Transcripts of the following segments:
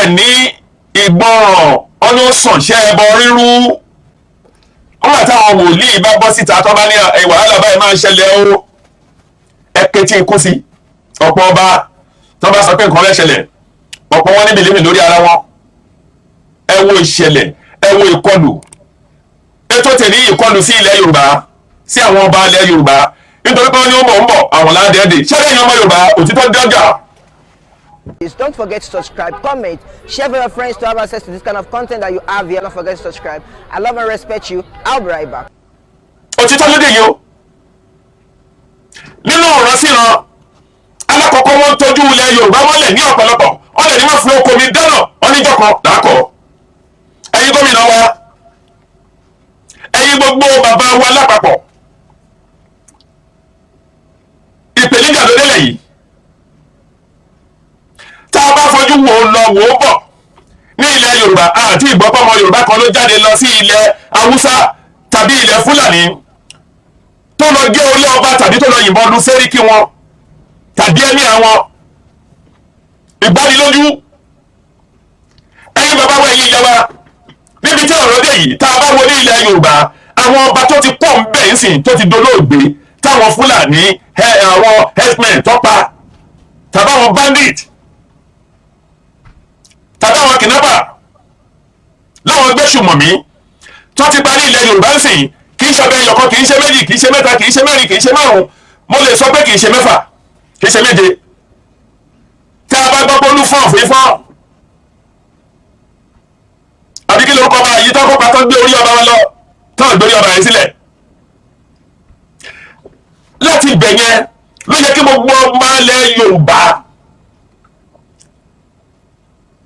dẹ̀ ní ìgbọràn ọ̀nà sànṣẹ́ ẹbọ rírú. Wọ́n àti àwọn wòlíì bá bọ́ síta tó bá ní wàhálà báyìí máa ń ṣẹlẹ̀ o. Ẹ ketí ikú sí. Ọ̀pọ̀ ọba tó bá sọ pé nǹkan rẹ̀ ṣẹlẹ̀, ọ̀pọ̀ wọn níbi lémi lórí ara wọn. Ẹ wo ìṣẹ̀lẹ̀, ẹ wo ìkọlù. Ètò tèmi ìkọlù sí ilẹ̀ Yorùbá, sí àwọn ọba ilẹ̀ Yorùbá. Nítorí pé wọ́n ní ó mọ̀ ń bọ̀ àwọn ládẹ́ẹ̀dẹ̀. Ṣé ẹ̀yin ọmọ Yorùbá òtítọ́ dọ́jà? Please don't forget to subscribe, comment, share with your friends to have access to this kind of content that you have here. Don't forget to subscribe. I love and respect you. I'll be right back. Òtítọ́ lóde yìí o. Nínú ọ̀rọ̀ síran, alákọ̀ọ́kọ́ wọn tọ́jú ilẹ̀ Yorùbá mọ́lẹ̀ ní ọ̀pọ̀lọpọ̀. Wọ́n lè ní wọ́n fi oko mi dáná oníjọ́ kan dàkọ̀. Ẹ̀yin gómìnà wa, ẹ̀yin gbogbo bàbá wa lápapọ̀. Ìpèníjà ló délẹ̀ yìí. Tá a bá fojú wo lọ wò ó bọ̀ ní ilẹ̀ Yorùbá àti ìgbọ́pọ̀mọ Yorùbá kan ló jáde lọ sí ilẹ̀ Haúsá tàbí ilẹ̀ Fúlàní tó lọ gé orí ọba tàbí tó lọ yìnbọn lu sẹ́ríkì wọn tàbí ẹ̀mí àwọn ìgbánilójú. Ẹ̀yin bàbá wa ẹ̀yin ìyá wa níbi tí ọ̀rọ̀ dé yìí tá a bá wo ní ilẹ̀ Yorùbá àwọn ọba tó ti pọ̀ ń bẹ̀ ń sìn tó ti dolóògbé táwọn Fúlàní àwọn herdsmen tọ́pa tàbí àwọn bandit tàbí àwọn kìnnápà láwọn gbésùmọ̀mí tó ti parí ilẹ̀ Yorùbá ń sìn kì í ṣe ọbẹ̀ ẹyọ̀kan kì í ṣe méjì kì í ṣe mẹ́ta kì í ṣe mẹ́rin kì í ṣe márùn-ún mo lè sọ pé kì í ṣe mẹ́fà kì í ṣe méje tí a bá gbọ́ pé olúfọ́n fífọ́n àbí kí lórúkọ ọba yìí tó kópa tó gbé orí ọba wọn lọ tó gbé orí ọba yẹn sílẹ̀ láti ibẹ̀ yẹn ló yẹ kí gbogbo ọmọ ilẹ̀ Yorùbá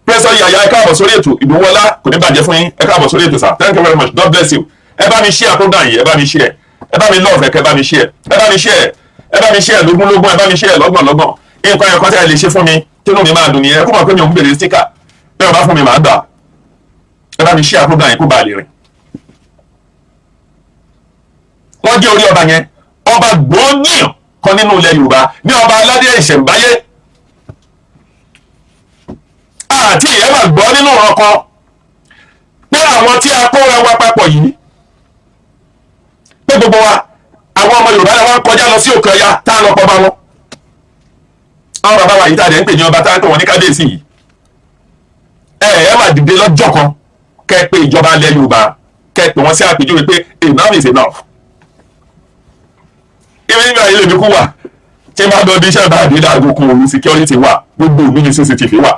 pẹ́sọ́ yàyà ẹ káàbọ̀ sórí ètò Ìdòwọ́lá kò ní bàjẹ́ fún yín ẹ káàbọ̀ sórí ètò sir thank you very much God bless you ẹ bá mi share program yìí ẹ bá mi share ẹ bá mi love ẹ bá mi share ẹ bá mi share ẹ bá mi share lógúnlógún ẹ bá mi share lọ́gbọ̀nlọ́gbọ̀n nǹkan ẹ̀kọ́ tí a lè ṣe fún mi tínú mi máa dùn nìyẹn kó mọ̀ pé mi ò ń bèrè sticker bẹ́ẹ̀ bá fún mi máa gbà ẹ bá mi share program yìí kó bá lè rìn. wọ́n jẹ́ orí ọba yẹn ọba gbòógìyàn kan nínú ilẹ̀ Yorùbá ní ọba aládé ìṣẹ̀ǹbáyé àti ìyẹn máa gbọ́ nínú ọ̀rọ̀ kan pé àwọn tí a kóra wa papọ̀ yìí pé gbogbo wa àwọn ọmọ Yorùbá náà wọ́n kọjá lọ sí òkè ọya tá a lọ pọ̀ bá wọn. àwọn bàbá wa yìí tá a dẹ̀ ń pè ní ọba tá a ń pè wọ́n ní kábíyèsí yìí ẹ máa dìde lọ́jọ́ kan kẹ́ pé ìjọba ilẹ̀ Yorùbá kẹ́ pé wọ́n sí àpèjúwe pé enough is enough. ibi nígbà yìí lèmi kú wà tí n bá lọ bí iṣẹ́ bá dé láago kan òru security wà gbogbo òru ní CCTV wà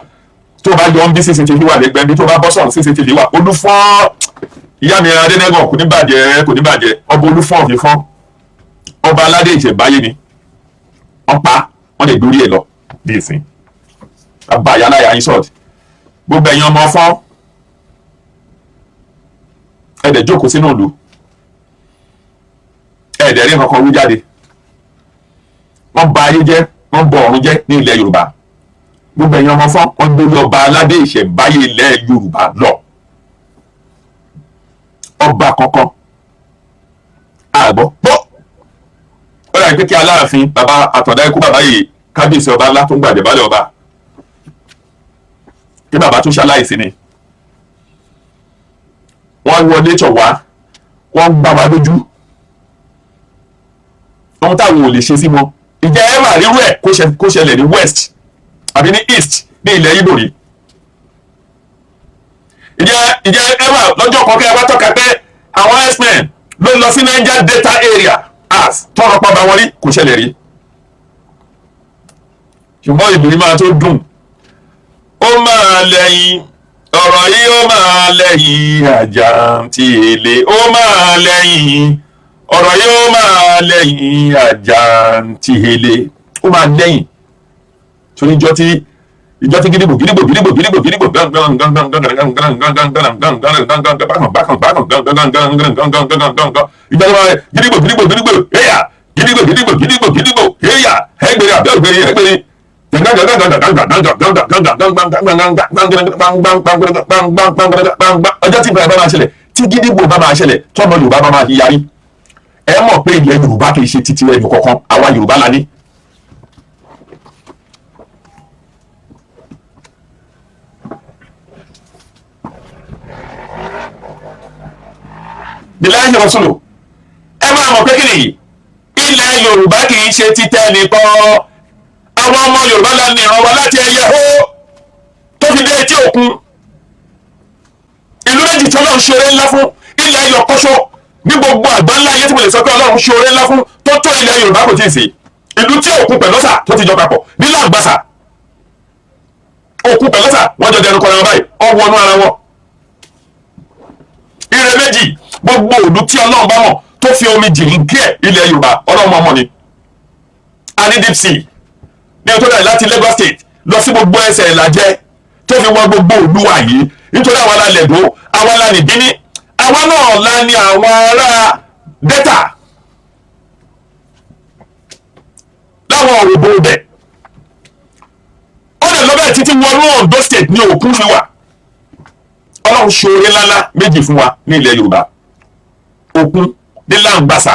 tó bá yọ ń bí CCTV wà lẹ́gbẹ̀ẹ́ bí tó bá bọ́ sọ̀rọ̀ CCTV wà olúfọ́n ìyá mi Adénẹ́gàn kò ní bàjẹ́ ọba olúfọ́n fífọ́n ọba aládé ìṣẹ̀ǹbáyé ni wọ́n pa wọ́n lè dórí ẹ̀ lọ bí ìsìn àbáyá aláya insult gbogbo ẹ̀yin ọmọ fọ́n ẹ̀dẹ̀ jókòó sínú ìlú ẹ̀dẹ̀ rí nǹkan kan wú jáde wọ́n ba ayé jẹ́ wọ́n bọ ọ̀run jẹ́ ní ilẹ̀ Yorùbá gbogbo ẹ̀yin ọmọ fọ́n wọ́n gbé ọba aládé ìṣẹ̀ǹbáyé ilẹ̀ Yorùbá lọ ọba kankan àgbọ̀ pọ́ ó dàbí pé kí Aláàfin bàbá Àtàndá ikú bàbá yìí kábíyèsí ọba ńlá tó ń gbàdé balẹ̀ ọba kí bàbá tó ṣaláìsí ni wọ́n wọlé tọ̀ wá wọ́n gbá wa lójú ohun táwọn ò lè ṣe sí wọn ìjẹ́ ẹ máa rírú ẹ̀ kó ṣẹlẹ̀ ní west àbí ní east ní ilẹ̀ Ìgbò rí ìjẹ́ ẹ máa lọ́jọ́ kan kẹ́ ẹ wá tọ́ka pé àwọn herdsmen ló lọ sí Niger Delta area as tọrọ pa bá wọn rí kò ṣẹlẹ̀ rí ṣùgbọ́n ìbìrì máa tó dùn ó máa lẹ́yìn ọ̀rọ̀ yìí ó máa lẹ́yìn àjàǹtì èlé ó máa lẹ́yìn ọ̀rọ̀ yìí ó máa lẹ́yìn àjàǹtì èlé ó máa lẹ́yìn torí ìjọ tí gidigbo ọjọ́ tí ìgbà bá máa ṣẹlẹ̀ tí gidigbo bá máa ṣẹlẹ̀ tọ́mọ Yorùbá bá máa yarí ẹ mọ̀ pé ilẹ̀ Yorùbá kì í ṣe títí ẹnì kọ̀ọ̀kan àwa Yorùbá la ní. bilahi rasulu ẹ máa mọ̀ pé kí nìyí ilẹ̀ Yorùbá kì í ṣe títẹ́ nìkan àwọn ọmọ Yorùbá la ní ìran wa láti ẹyẹ hó tó fi dé etí òkun ìlú méjì tí Ọlọ́run ṣe oore ńlá fún ilẹ̀ ẹyọ kọ́ṣọ́ ní gbogbo àgbáńlá ayé tí mo lè sọ pé Ọlọ́run ṣe oore ńlá fún tó ilẹ̀ Yorùbá kò tí ì sí ìlú tí òkun pẹ̀lú ọ̀sà tó ti jọ papọ̀ nílẹ̀ àgbàsà òkun pẹ̀lú ọ̀sà wọ́n jọ dẹnu kọra wọn báyìí ọwọ́ inú ara wọn ire méjì gbogbo òdu tí Ọlọ́run bá mọ̀ tó fi omi jìn díẹ̀ ilẹ̀ Yorùbá Ọlọ́run mọ̀ ni a ní deep sea ní ọjọ́ náà láti Lagos State lọ sí gbogbo ẹsẹ̀ ìlàjẹ tó fi wọ́n gbogbo òdu wa yìí nítorí àwa la lẹ̀dó àwa la ní Bíní àwa náà la ní àwọn ará Delta láwọn òròbó bẹ̀ ó lè lọ bẹ́ẹ̀ títí wọnú Ondo State ní òkun fi wà Ọlọ́run ṣoore ńláńlá méjì fún wa ní ilẹ̀ Yorùbá òkun ní Làǹgbàsà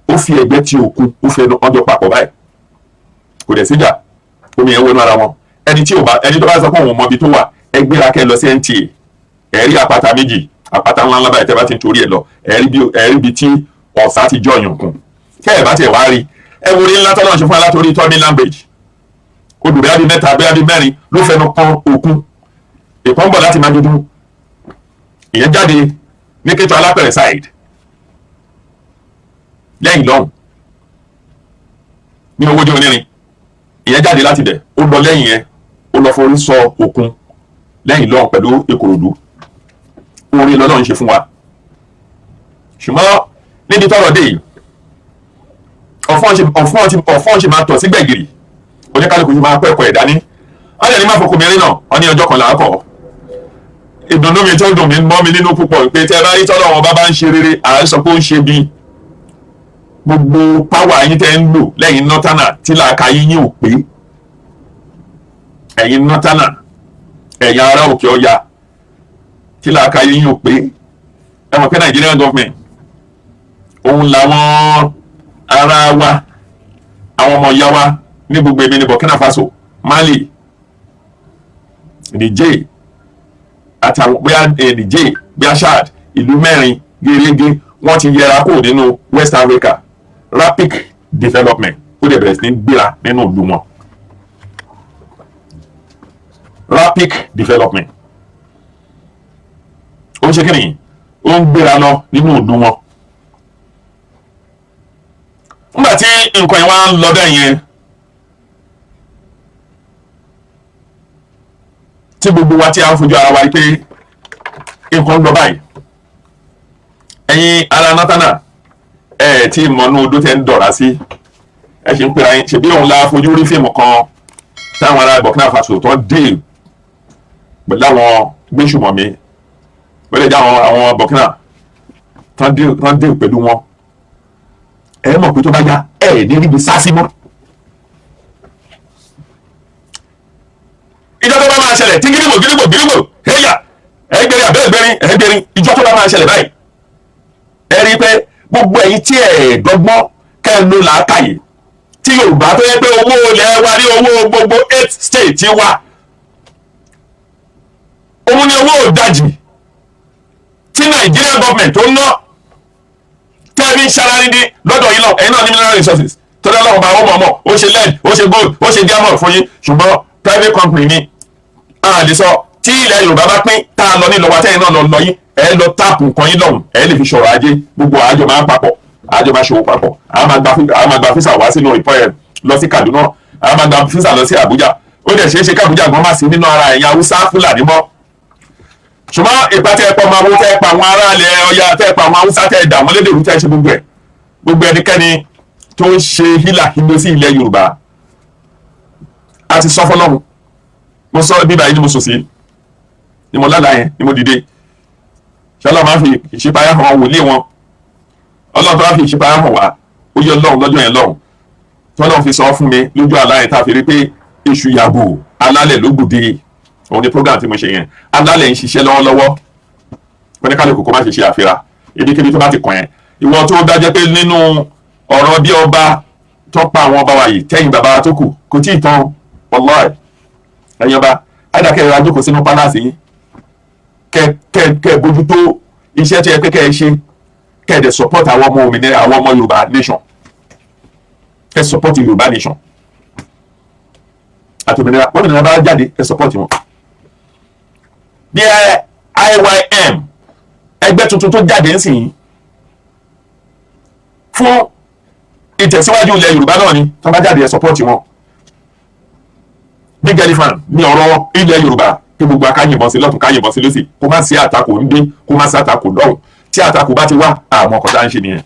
ó fi ẹ̀gbẹ́ tí òkun ó fi ẹnu ọjọ́ papọ̀ báyìí kò dẹ̀ síjà omi ẹ̀ wọnú ara wọn ẹni tó bá sọ pé òun mọ ibi tó wà ẹ gbéra kẹ́ lọ sí NTA ẹ̀rí àpáta méjì àpáta ńláńlá báyìí tẹ́ bá ti ń torí ẹ̀ lọ ẹ̀rí bí tí ọ̀sà ti jọyàn kùn kẹ́ ẹ̀ bá tiẹ̀ wá rí ẹ wo orí ńlá tọ́lọ́ ṣe fún alátorí tọ́mí language odò bí mẹ́ta bí mẹ́rin ló fẹnu kan òkun ìpọ́n bọ̀ láti máa dúdú ìyẹn jáde ní Kétu Alápẹ̀rẹ̀ side lẹ́yìn lọ́hùn ní owó jẹ́ onírin ìyẹn jáde láti bẹ̀ ó lọ lẹ́yìn yẹn ó lọ forí sọ òkun lẹ́yìn lọ́hùn pẹ̀lú Ìkòròdú orin lọ́lọ́run ṣe fún wa ṣùgbọ́n níbi tọ́rọ̀ dé yìí ọ̀fọ́n ṣe máa tọ̀ sí gbẹ̀gìrì oníkálukú ṣe máa pẹ́ẹ̀kọ́ ẹ̀dá ní wọ́n lè ní máa fọkùn mìíràn náà wọ́n ní ọjọ́ kan làákọ̀ ìdùnnú mi tó dùn mí mọ́ mi nínú púpọ̀ pé tẹ́ bá rí tọ́lọ́ wọn bá ń ṣe rere à ń sọ pé ó ń ṣe bí gbogbo páwà yín tẹ́ ń lò lẹ́yìn nọ́tánà tí làákà yín ò pé ẹ̀yin nọ́tánà ẹ̀yin ará òkè ọya tí làákà yín ò pé ẹ mọ̀ pé Nigerian government òun làwọn ará wa àwọn ọmọ ìyá wa ní gbogbo èmi ní Burkina Faso Mali Niger àtàwọn bóyá Niger bóyá Chad ìlú mẹ́rin gẹ́gẹ́ wọ́n ti yẹra kó nínú West Africa rapid development ó dẹ̀ bẹ̀rẹ̀ sí ní gbéra nínú ìlú wọn rapid development ó ń ṣe kíni ó ń gbéra lọ nínú ìlú wọn nígbà tí nǹkan yẹn wá ń lọ bẹ́ẹ̀ yẹn tí gbogbo wa tí a ń fojú ara wa pé nǹkan ń lọ báyìí ẹ̀yin ara nátánà tí mọ̀nú odó tẹ́ ń dọ̀rá sí ẹ ṣe ń pera yín ṣe bí òun la fojú rí fíìmù kan táwọn ará Burkina Faso tó dé pẹ̀lú àwọn gbésùmọ̀mí wọ́n lè jẹ́ àwọn Burkina tó dé pẹ̀lú wọn ẹ mọ̀ pé tó bá yá ní níbi sásí mọ́ ìjọ tó bá máa ṣẹlẹ̀ tí gírígbò ẹ̀yà ẹgbẹ̀rin àbẹ́ẹ̀gbẹ̀rin ìjọ tó bá máa ṣẹlẹ̀ báyìí ẹ rí i pé gbogbo ẹ̀yin tí ẹ̀ dọ́gbọ́n kẹ́ ẹ ló làákàyè tí Yorùbá tó yẹ pé owó ilẹ̀ wa ní owó gbogbo 8 states wa òun ni owó òdajì tí Nigerian government tó ń ná tẹ́ẹ̀mí ṣalárídí lọ́dọ̀ yìí lọ ẹ̀yin náà ní mineral resources tó dá lọ́wọ́ bá wọ́n mọ̀ ó ṣe lead ó ṣe gold ó ṣe diamond fún yín ṣùgbọ́n private company ni a lè sọ tí ilẹ̀ Yorùbá bá pín tá a lọ ní ìlọ́wọ́ àtẹ́yìn náà lọ yín ẹ lọ táàpù nǹkan yín lọ́hùn ẹ lè fi ṣọ̀rọ̀ ajé gbogbo àjọ máa ń papọ̀ àjọ máa ṣòwò papọ̀ àwọn máa gba físà wá sínú ìpọ́ ẹ̀ lọ sí Kaduna àwọn máa gba físà lọ sí Àbújá ó dẹ̀ ṣeé ṣe ká Àbújá gan má sí nínú ara ẹ̀yìn Haúsá Fúlàní mọ́ ṣùgbọ́n ìpá tẹ́ ẹ pọ̀ máa wó tẹ́ ẹ pa àwọn ará ilẹ̀ Ọya tẹ́ ẹ pa àwọn Haúsá tẹ́ ẹ dà wọ́n lédè òru tẹ́ ẹ ṣe gbogbo ẹnikẹ́ni tó ń ṣe hílà hílò sí ilẹ̀ Yorùbá a ti sọ fọlọ́run mo sọ bíbá yìí ni mo sọ sí ni mo lálàá yẹn ni mo dìde ṣọlá máa fi ìṣípayá hàn wòlíì wọn Ọlọ́run tó bá fi ìṣípayá hàn wá ó yẹ Ọlọ́run lọ́jọ́ yẹn lọ́hùn tọ́lọ́run fi sọ fún mi lójú àlá yẹn tá a fi rí pé èṣù yàgò alálẹ̀ ló gbòde òun ni program tí mo ṣe yẹn alálẹ̀ ń ṣiṣẹ́ lọ́wọ́lọ́wọ́ pẹ́ẹ́nìkálukú kó má ṣe ṣe àfihàn ibikíbi tó bá ti kàn yẹn ìwọ tó dájẹ́ pé nínú ọ̀rọ̀ bí ọba tó pa àwọn ọba wa yìí tẹ́yìn bàbá tó kù kò tí ì tán wallahi ẹ̀yin ọba àdàkẹ́ ìrìn àjò kò sínú pálásì yìí kẹ́ bójútó iṣẹ́ tó yẹ pé kẹ́ ẹ ṣe kẹ́ ẹ dẹ̀ support àwọn ọmọ òmìnira àwọn ọmọ Yorùbá nation kẹ́ ẹ support Yorùbá nation àti òmìnira wọ́n òmìnira bá jáde ẹ support wọn. bí IYM ẹgbẹ́ tuntun tó jáde ń sìn fún ìtẹ̀síwájú ilẹ̀ Yorùbá náà ni tó bá jáde ẹ support wọn. big elephant ní ọ̀rọ̀ ilẹ̀ Yorùbá kí gbogbo akáyìnbọn sí lọ́tún káyìnbọn sí lọ́sì kó má sí àtakò ń dé kó má sí àtakò lọ́hùn tí àtakò bá ti wá àwọn ọkọ̀ tá ń ṣe nìyẹn.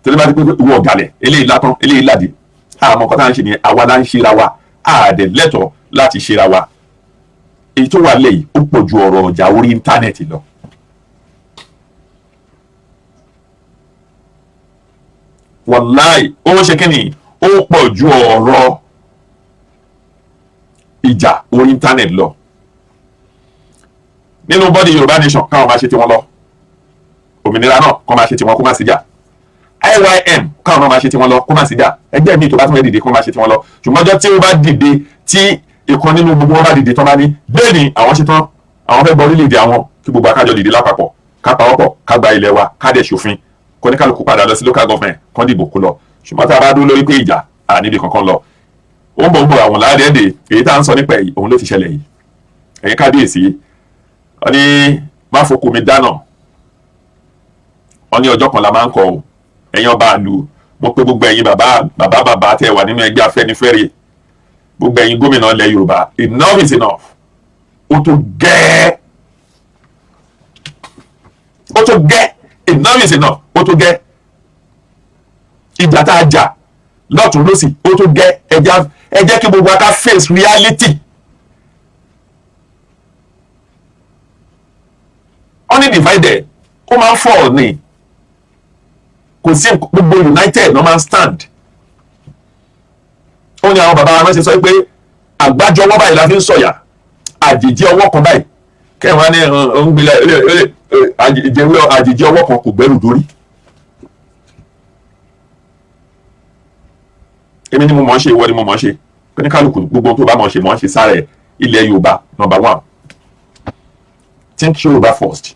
tẹ́lẹ̀ bá ti pé ìwọ ọ̀gálẹ̀ eléyìí látán eléyìí ládìí àwọn ọkọ̀ tá ń ṣe nìyẹn àwa la ń ṣera wa àdẹ̀ lẹ́tọ̀ọ́ láti ṣera wa. èyí tó wà lẹ́yìn ó pọ̀ ju ọ̀rọ̀ ọjà orí íńtánẹ́ẹ̀tì lọ. wàláì ó ń ṣe kí ni ó pọ̀ ju ọ̀rọ̀ ìjà orí íńtánẹ́ẹ̀tì lọ. nínú bọ́dì Yorùbá nation káwọn máa ṣe tiwọn lọ òmìnira náà kọ́ máa ṣe tiwọn kó má sí jà IYM káwọn náà máa ṣe tiwọn lọ kó má sí jà ẹgbẹ́ mi tó bá tún dìde kó máa ṣe tiwọn lọ ṣùgbọ́n ọjọ́ tí ó bá dìde tí ìkan nínú gbogbo wọn bá dìde tán bá ní bẹ́ẹ̀ ni àwọn ṣe tán àwọn fẹ́ bọ orílẹ̀-èdè àwọn kí gbogbo akájọ dìde lápapọ̀ ká pawọ́pọ̀ ká gba ilẹ̀ wa ká dẹ̀ ṣòfin kó ní kálukú padà lọ sí local government kán dìbò kó lọ ṣùgbọ́n tá a bá dúró lórí pé ìjà níbi kankan lọ ó ń bọ̀ àwọn ládẹ́ẹ̀dẹ̀ èyí tá à ń sọ nípa èyí òun ló ti ṣẹlẹ̀ yìí ẹ̀yin kábíyèsí wọ́n ní má fokùn mi dáná wọ́n ní ọjọ́ kan la máa ń kọ o ẹ̀yin ọba àlù mo pé gbogbo ẹ̀yin bàbá tẹ́ wà nínú ẹgbẹ́ Afẹ́nifẹ́re gbogbo ẹ̀yin gómìnà ilẹ̀ Yorùbá enough is enough ó tó gẹ́ enough is enough ó tó gẹ́ ìjà tá a jà lọ́tún lọ́sì ó tó gẹ́ ẹ jẹ́ kí gbogbo aká face reality. Only divided ó máa ń fall ní kò sí gbogbo united no man stand. ó ní àwọn bàbá wa ṣe sọ pé àgbájọ ọwọ́ báyìí la fi ń sọ̀yà àjèjì ọwọ́ kan báyìí kẹwàá ní ń gbilẹ̀ àjèjì ọwọ́ kan kò gbẹ́rù dórí. èmi ni mo mọ̀ ọ́n ṣe ìwọ ni mo mọ̀ ọ́n ṣe ní kálukú gbogbo tó bá mọ̀ ọ́n ṣe sára ilẹ̀ Yorùbá number 1 think Yorùbá first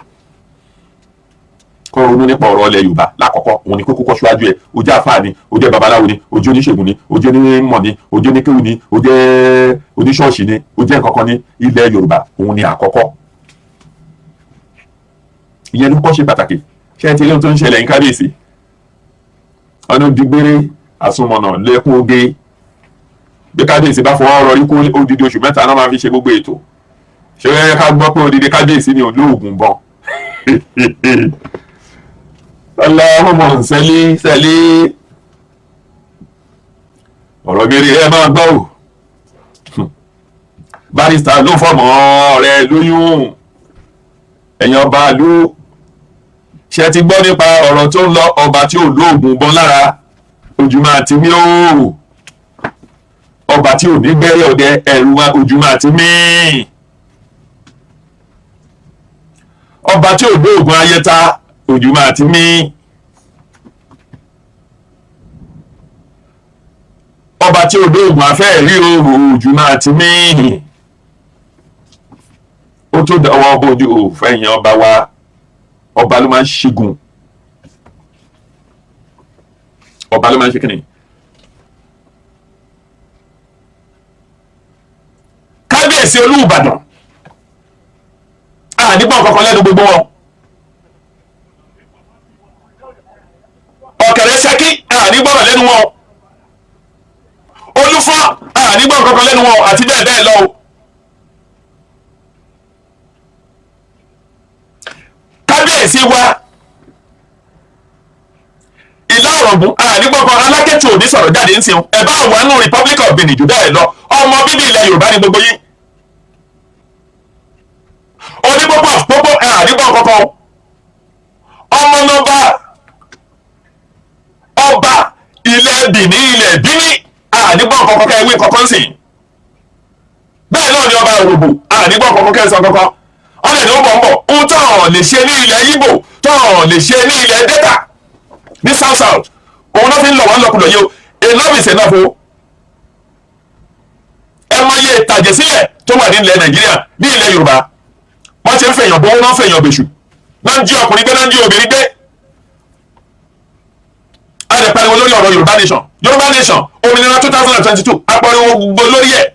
kọ́ ronú nípa ọ̀rọ̀ ilẹ̀ Yorùbá lákọ̀ọ́kọ́ òun ni kókó kọ́ ṣíwájú ẹ̀ ó jẹ́ àfáà ni ó jẹ́ babaláwo ni ó jẹ́ oníṣègùn ni ó jẹ́ onímọ̀ ni ó jẹ́ oníkéwù ni ó jẹ́ oníṣọ́ọ̀ṣì ni ó jẹ́ nǹkan kan ní ilẹ̀ Yorùbá òun ni àkọ́kọ́. ìyẹn ló kọ́ ṣe pàtàkì ṣé ẹ ti rí ohun tó ń ṣẹlẹ̀ ní kábíyèsí ọ̀nà dìgbére àsomọ̀nà lẹ́kún oge bí kábíyèsí bá fọwọ́ rọrí kó odidi oṣù mẹ́ta náà máa fi ṣe gbogbo ètò ṣé ẹ ká gbọ́ pé odidi kábíyèsí ni olóògùn bọ̀ Allahumma sẹ́lí ọ̀rọ̀ mẹ́rin ẹ máa gbọ́ ò barista ló fọmọ rẹ̀ lóyún ẹ̀yin ọba ló ṣe ti gbọ́ nípa ọ̀rọ̀ tó ń lọ ọba tí ò lóògùn bọ́ lára ojúmọ́ àti mí ó ọba tí ò ní gbẹ́rẹ́ ọdẹ ẹ̀rù wa ojúmọ́ àti mí ọba tí ò lóògùn ayẹta ojúmọ́ àti mí ọba tí ò lóògùn afẹ́ rí oòrùn ojúmọ́ àti mí ó tó dáwọ́ ọba ojú òfẹ́yìn ọba wa ọba ló máa ń ṣẹ́gun ọba ló máa ń ṣe kíni. kábíyèsí Olúbàdàn nígbà kankan lẹ́nu gbogbo wọn ọ̀kẹ́rẹ́ Ṣakí nígbà lẹ́nu wọn Olúfọ́n nígbà kankan lẹ́nu wọn àti bẹ́ẹ̀ bẹ́ẹ̀ lọ. kábíyèsí wa Ìlá Ọ̀ràngún nígbà kan Alákẹ́tù ò ní sọ̀rọ̀ jáde ń sìn ẹ̀ bá wà nù Republic of Benin jù bẹ́ẹ̀ lọ ọmọ bíbí ilẹ̀ Yorùbá ni gbogbo yín onígbogbo àpòpọ̀ nígbà kankan ọmọ nọmba ọba ilẹ̀ Benin ilẹ̀ Benin nígbà kankan kẹ́ ewé kankan sìn bẹ́ẹ̀ náà ni ọba Òròbò nígbà kankan kẹ́ sọ kankan ọ̀nà ni ó bọ̀ ń bọ̀ ohun tó hàn lè ṣe ní ilẹ̀ Ìgbò tó hàn lè ṣe ní ilẹ̀ Delta ní south òun náà fi ń lọ wọn lọkùnrin yìí o enough is enough o ẹ mọ iye ìtàjẹ̀ sílẹ̀ tó wà ní ilẹ̀ Nàìjíríà ní ilẹ̀ Yorùbá wọ́n ti ń fẹ̀yàn bọ́ wọ́n fẹ̀yàn bèṣù náà ń jí ọkùnrin gbé náà ń jí obìnrin gbé. a lè pariwo lórí ọ̀rọ̀ Yorùbá nation òmìnira 2022 apariwo gbogbo lórí ẹ̀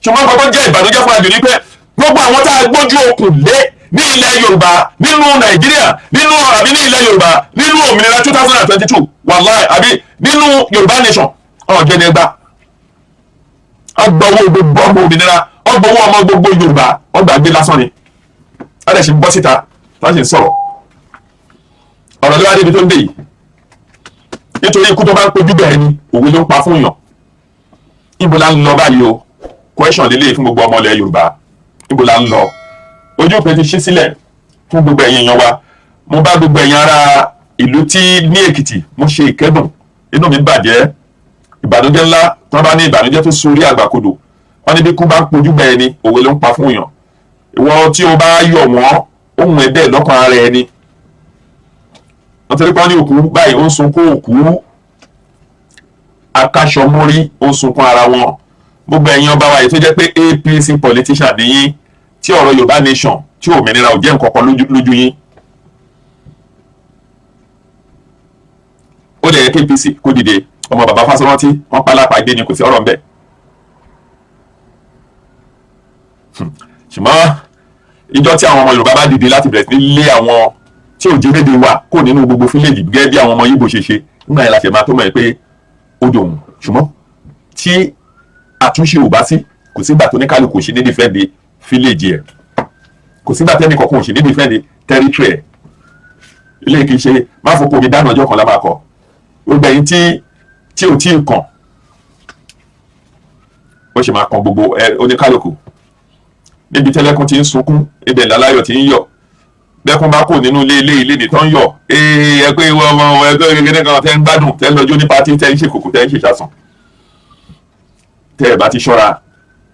ṣùgbọ́n kọ́kọ́ jẹ́ ìbànújẹ́ fún àjò ní pé gbogbo àwọn tá a gbójú okùn lé ní ilẹ̀ Yorùbá nínú Nàìjíríà nínú àbí ní ilẹ̀ Yorùbá nínú òmìnira 2022 wàláì àbí nínú Yorùbá nation ọ̀jẹ̀dẹ̀gbà ọgbọ̀wọ́ gbogbo ọmọ òmìnira ọgbọ̀wọ́ ọmọ gbogbo Yorùbá ọgbàgbé lásán ni wọ́n lè ṣe bọ́ síta wọ́n sì ń sọ̀rọ̀ ọ̀rọ̀ ló wá débi tó ń dé yìí nítorí ikú tó bá ń pejú bẹ́ẹ̀ ni òwe ló ń pa fún yàn níbo la ń lọ báyìí o question lélẹ̀ fún gbogbo ọmọ ilẹ̀ Yorùbá níbo la ń lọ ojú òpin ti ṣí sílẹ̀ fún gbogbo ẹ̀yin èèyàn wa mo bá gbogbo ẹ̀yin ará ìlú tí ní Èkìtì mo ṣe ìkẹ́dùn inú mi bàjẹ́ ìbànújẹ́ ńlá tí wọ́n bá ní ìbànújẹ́ tó sórí àgbàkodò wọ́n ní bí kú bá ń pejú bẹ́ẹ̀ ni òwe ló ń pa fún yàn ìwọ tí o bá yọ̀ wọ́n ohun ẹ̀ bẹ́ẹ̀ lọ́kàn ara ẹni nítorí pé wọ́n ní òkú báyìí ó ń sunkún òkú akáṣọ mórí ó ń sunkún ara wọn gbogbo ẹ̀yin ọba wa yìí tó jẹ́ pé APC politician nìyí tí ọ̀rọ̀ Yorùbá nation tí òmìnira ò jẹ́ nǹkan kan lójú yín ó lè yẹ kí APC kó dìde ọmọ bàbá Fáṣọrántí wọ́n pa lápá gbé ni kò sí ọ̀rọ̀ ńbẹ̀ ṣùgbọ́n ìjọ tí àwọn ọmọ Yorùbá bá dìde láti bẹ̀rẹ̀ sí lé àwọn tí ò jẹ́ lédè wa kó nínú gbogbo fílẹ̀jì gẹ́gẹ́ bí àwọn ọmọ Yíbò ṣe ṣe nígbà yẹn la ṣe máa tó mọ̀ pé ó dòun ṣùgbọ́n tí àtúnṣe ò bá sí kò sígbà tó ní kálukú ṣe ní dìfẹ́ǹdì fílẹ̀jì ẹ̀ kò sígbà tẹ́nì kọ̀ọ̀kan ò ṣe ní dìfẹ́ǹdì tẹ́rítírì ẹ̀ ilé kìí ṣe má fòpò mi dáná ọjọ́ kan la máa kọ gbogbo ẹ̀yin tí ò tí ì kàn ó ṣe máa kan gbogbo oníkálukú níbi tẹ́lẹ́kùn ti ń sunkún ibẹ̀ láláyọ̀ ti ń yọ̀ bẹ́kún bá kò nínú ilé nìtàn yọ̀ ẹ pé ọmọ ẹgbẹ́ kékeré kan tẹ́ ń gbádùn tẹ́ ń lọ́jọ́ ní pátí tẹ́ ń ṣe kòkò tẹ́ ń ṣe ìṣàsùn tẹ́ ẹ bá ti ṣọ́ra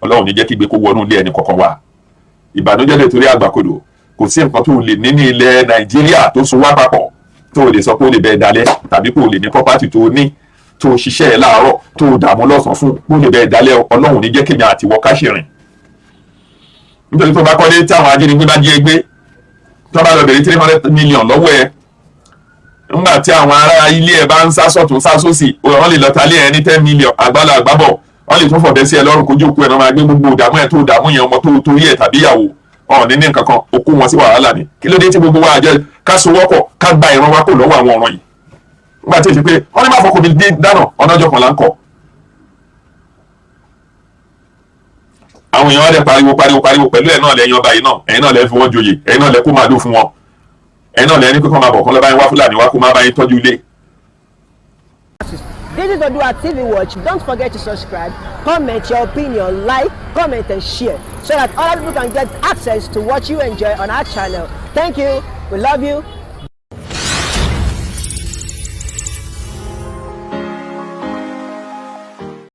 Ọlọ́run ní jẹ́ kí gbé kó wọnú ilé ẹni kọ̀ọ̀kan wá ìbànújẹ́ lè torí àgbàkodò kò sí nǹkan tó lè ní ilẹ̀ Nàìjíríà tó so wá papọ̀ tó lè sọ pé ó lè bẹ́ẹ̀ dalẹ̀ tàbí kó lè ní property tó ní tó ṣiṣẹ́ ẹ̀ láàárọ̀ tó dààmú lọ́sàn-án fún ó lè bẹ́ẹ̀ dalẹ̀ Ọlọ́run ní jẹ́ kémi àtiwọ́ káṣìrìn nítorí tó bá kọ́lé tí àwọn ajínigbé bá jí ẹgbẹ́ tó bá lọ bẹ̀rẹ̀ 300 million lọ́wọ́ ẹ nígbà tí àwọn ará ilé ẹ bá ń sá sọ́tún sá sósì wọ́n lè lọ talé ẹ ní 10 million àgbálà àgbábọ̀ wọ́n lè tún fọ̀bẹ́ sí ẹ lọ́rùn kójú òkú ẹ náà máa gbé gbogbo ìdààmú ẹ tó dààmú yẹn ọmọ tó torí ẹ tàbí ìyàwó ọ̀ọ́ni ní nǹkan kan ó kó wọn sí wàhálà ni kí ló dé tí gbogbo wa jẹ ká sowọ́pọ̀ ká gba ìran wa kò lọ́wọ́ àwọn ọ̀ràn yìí nígbà tí èsì pé wọ́n ní má fọkùn mi dáná ọ̀nàjọ́ kan là ń kọ́ àwọn èèyàn rẹ̀ pariwo pẹ̀lú ẹ̀ náà lẹ́yìn ọba yìí náà ẹ̀yin náà lẹ́ fi wọ́n joyè ẹ̀yin náà lẹ́ kó màálù fún wọn ẹ̀yin náà lẹ́ ní kókó máa bọ̀ kán lọ́ bá yín wá Fúlàní wá kó máa bá yín tọ́jú ilé. This is ODUA TV Watch. Don't forget to subscribe, comment your opinion, like, comment and share so that other people can get access to what you enjoy on our channel. Thank you. We love you.